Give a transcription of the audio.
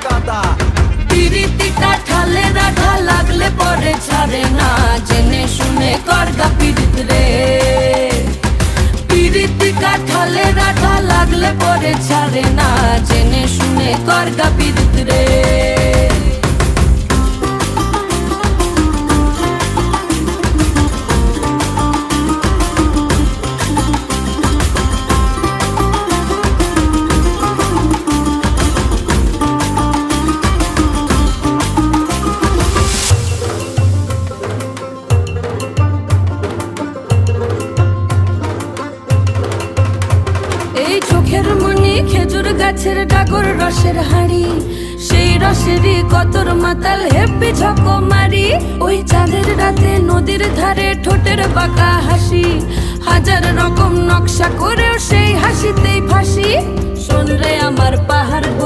গাদা। পিরিতি কাঠালে রাধা লাগলে পরে ছাড়ে না, জেনে শুনে করগা পিরিত রে। পিরিতি কাঠালে রাধা লাগলে পরে ছাড়ে না, জেনে শুনে করগা পিরিত রে। এই চোখের মনি খেজুর গাছের ডাগর রসের হাড়ি, সেই রসেরই কতর মাতাল হেপি ঝকো মারি। ওই চাঁদের রাতে নদীর ধারে ঠোঁটের বাঁকা হাসি, হাজার রকম নকশা করেও সেই হাসিতেই ফাঁসি। শোন রে আমার পাহাড় গো